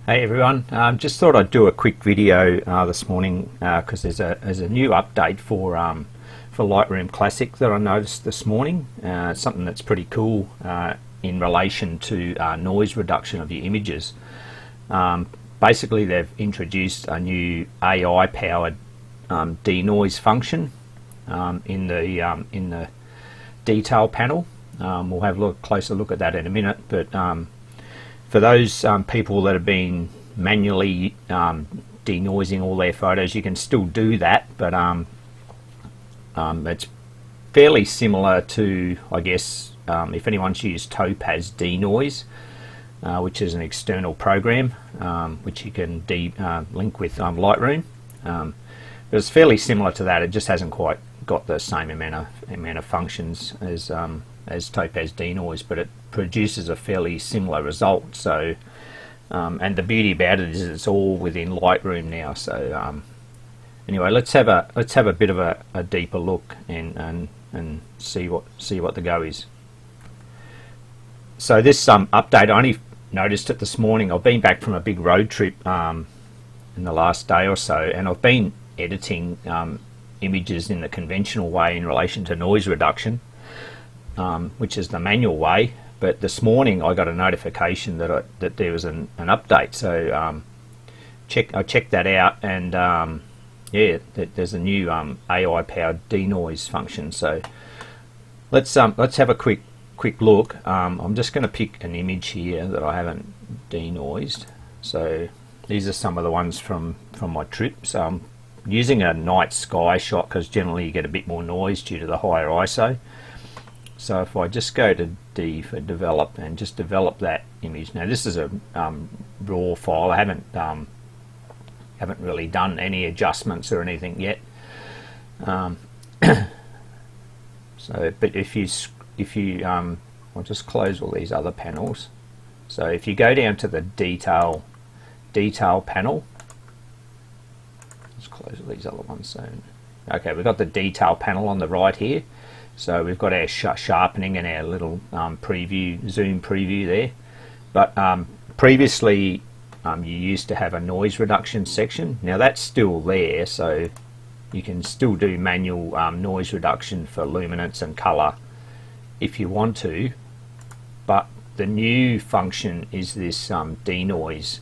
Hey everyone, just thought I'd do a quick video this morning because there's a new update for Lightroom Classic that I noticed this morning. Something that's pretty cool in relation to noise reduction of your images. Basically, they've introduced a new AI-powered denoise function in the detail panel. We'll have a closer look at that in a minute, but for those people that have been manually denoising all their photos, you can still do that, but it's fairly similar to, I guess, if anyone's used Topaz Denoise, which is an external program which you can link with Lightroom. It's fairly similar to that. It just hasn't quite got the same amount of functions as Topaz Denoise, but it produces a fairly similar result. So and the beauty about it is it's all within Lightroom now. So anyway, let's have a bit of a deeper look and see what the go is. So this update, I only noticed it this morning. I've been back from a big road trip in the last day or so, and I've been editing images in the conventional way in relation to noise reduction, which is the manual way. But this morning I got a notification that there was an update. So I checked that out, and yeah, there's a new AI-powered denoise function. So let's have a quick look. I'm just going to pick an image here that I haven't denoised. So these are some of the ones from my trips. Using a night sky shot because generally you get a bit more noise due to the higher ISO. So if I just go to D for develop and just develop that image. Now this is a raw file. I haven't really done any adjustments or anything yet. So, but if you I'll just close all these other panels. So if you go down to the detail panel, let's close all these other ones. So okay, we've got the detail panel on the right here. So we've got our sharpening and our little zoom preview there. But previously you used to have a noise reduction section. Now that's still there, so you can still do manual noise reduction for luminance and color if you want to. But the new function is this denoise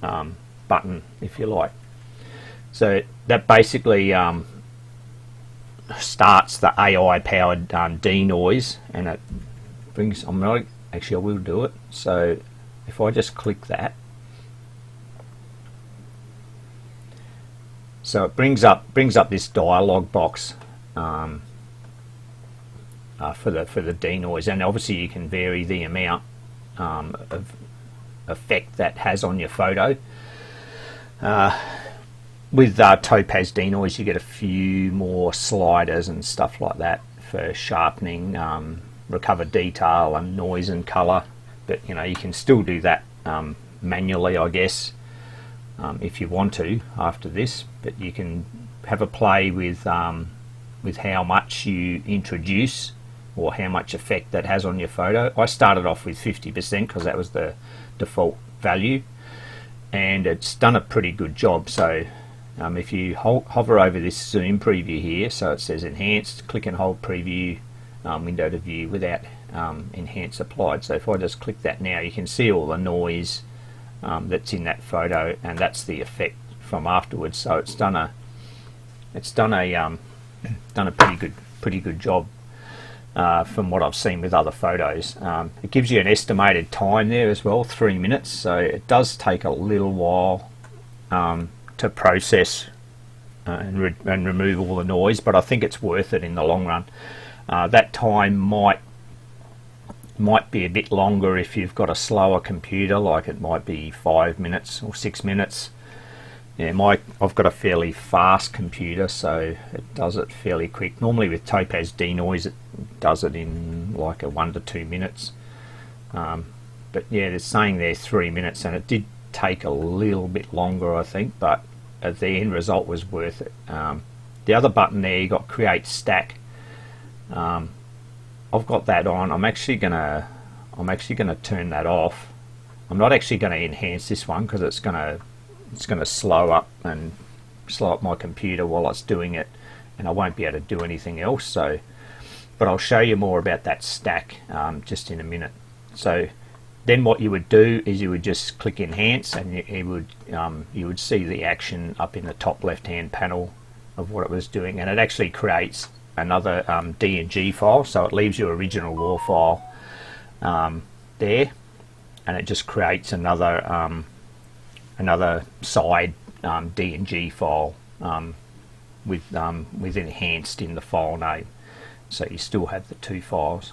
button, if you like. So that basically starts the AI-powered denoise, and it brings. I will do it. So if I just click that, so it brings up this dialog box for the denoise, and obviously you can vary the amount of effect that has on your photo. With Topaz Denoise, you get a few more sliders and stuff like that for sharpening, recover detail, and noise and color. But you know, you can still do that manually, I guess, if you want to after this. But you can have a play with how much you introduce or how much effect that has on your photo. I started off with 50% because that was the default value, and it's done a pretty good job. So if you hover over this zoom preview here, so it says enhanced, click and hold preview window to view without enhance applied. So if I just click that now, you can see all the noise that's in that photo, and that's the effect from afterwards. So it's done a pretty good job from what I've seen with other photos. It gives you an estimated time there as well, 3 minutes. So it does take a little while to process and remove all the noise, but I think it's worth it in the long run. That time might be a bit longer if you've got a slower computer, like it might be 5 minutes or 6 minutes. Yeah, I've got a fairly fast computer, so it does it fairly quick. Normally with Topaz Denoise it does it in like a 1 to 2 minutes. But yeah, it's saying there 3 minutes, and it did take a little bit longer, I think, but the end result was worth it. The other button there, you got create stack. I've got that on. I'm actually gonna turn that off I'm not actually going to enhance this one because it's going to slow up my computer while it's doing it, and I won't be able to do anything else. So, but I'll show you more about that stack just in a minute. So then what you would do is you would just click enhance, and you would see the action up in the top left hand panel of what it was doing, and it actually creates another DNG file. So it leaves your original raw file there, and it just creates another side DNG file with enhanced in the file name, so you still have the two files.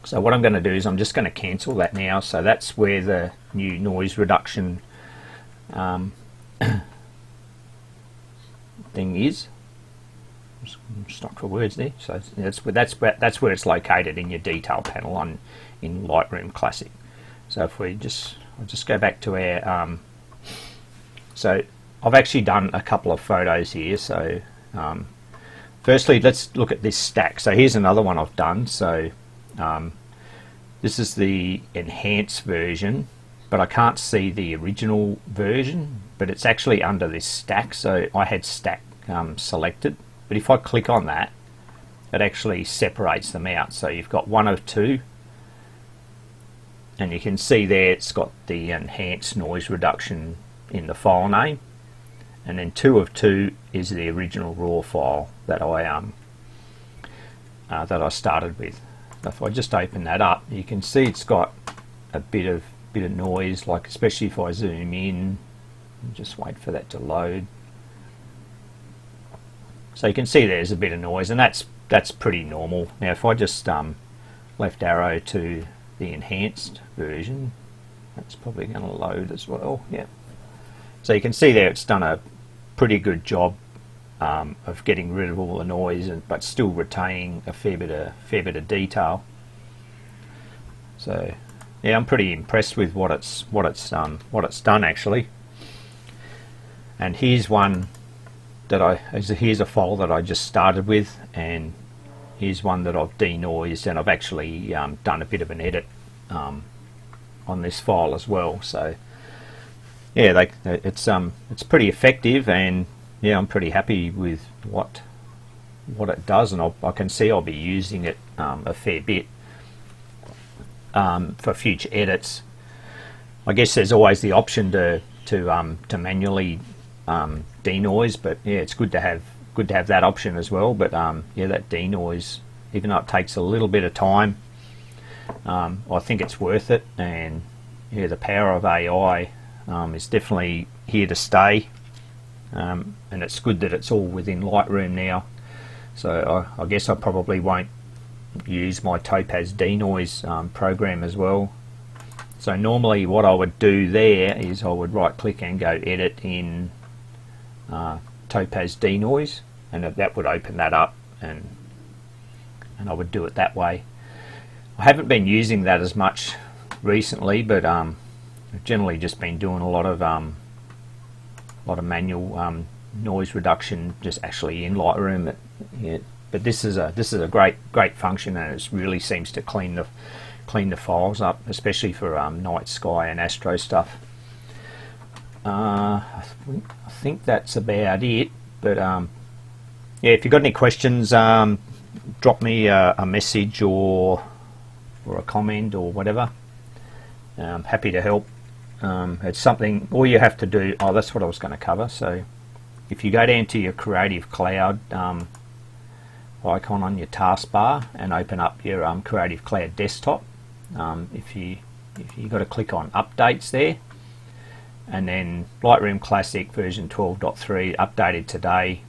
So what I'm going to do is I'm just going to cancel that now. So that's where the new noise reduction thing is. I'm stuck for words there. So that's where it's located in your detail panel in Lightroom Classic. So if I'll just go back to our so I've actually done a couple of photos here. So firstly, let's look at this stack. So here's another one I've done. So this is the enhanced version, but I can't see the original version, but it's actually under this stack. So I had stack selected, but if I click on that, it actually separates them out. So you've got 1 of 2, and you can see there it's got the enhanced noise reduction in the file name, and then 2 of 2 is the original raw file that I started with. If I just open that up, you can see it's got a bit of noise, like especially if I zoom in. Just wait for that to load. So you can see there's a bit of noise, and that's pretty normal. Now if I just left arrow to the enhanced version, that's probably going to load as well. Yeah. So you can see there it's done a pretty good job of getting rid of all the noise, but still retaining a fair bit of detail. So yeah, I'm pretty impressed with what it's done actually. And here's one that here's a file that I just started with, and here's one that I've denoised, and I've actually done a bit of an edit on this file as well. So yeah, it's pretty effective, and yeah, I'm pretty happy with what it does, and I can see I'll be using it a fair bit for future edits. I guess there's always the option to manually denoise, but yeah, it's good to have that option as well. But yeah, that denoise, even though it takes a little bit of time, I think it's worth it. And yeah, the power of AI is definitely here to stay. And it's good that it's all within Lightroom now. So I guess I probably won't use my Topaz Denoise program as well. So normally what I would do there is I would right click and go edit in Topaz Denoise, and that would open that up, and I would do it that way. I haven't been using that as much recently, but I've generally just been doing a lot of manual noise reduction just actually in Lightroom. But this is a great function, and it really seems to clean the files up, especially for night sky and astro stuff. I think that's about it. But yeah, if you've got any questions, drop me a message or a comment or whatever. I'm happy to help. It's something, all you have to do, that's what I was going to cover. So if you go down to your Creative Cloud icon on your taskbar and open up your Creative Cloud desktop, if you got to click on updates there, and then Lightroom Classic version 12.3 updated today.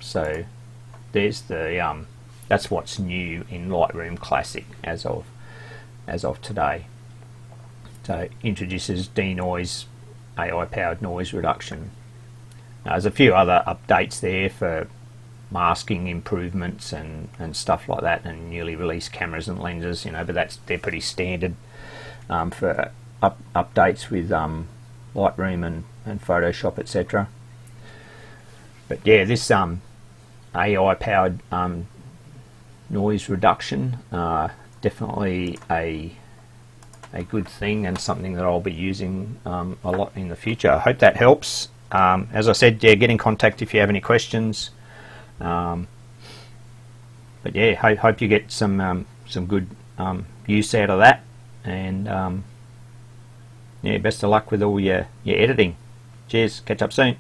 So there's the that's what's new in Lightroom Classic as of today. So introduces denoise, AI powered noise reduction. Now, there's a few other updates there for masking improvements and stuff like that, and newly released cameras and lenses, but they're pretty standard for updates with Lightroom and Photoshop, etc. But yeah, this AI powered noise reduction, definitely a a good thing and something that I'll be using a lot in the future. I hope that helps. As I said, yeah, get in contact if you have any questions. But yeah, hope you get some good use out of that, and yeah, best of luck with all your editing. Cheers, catch up soon.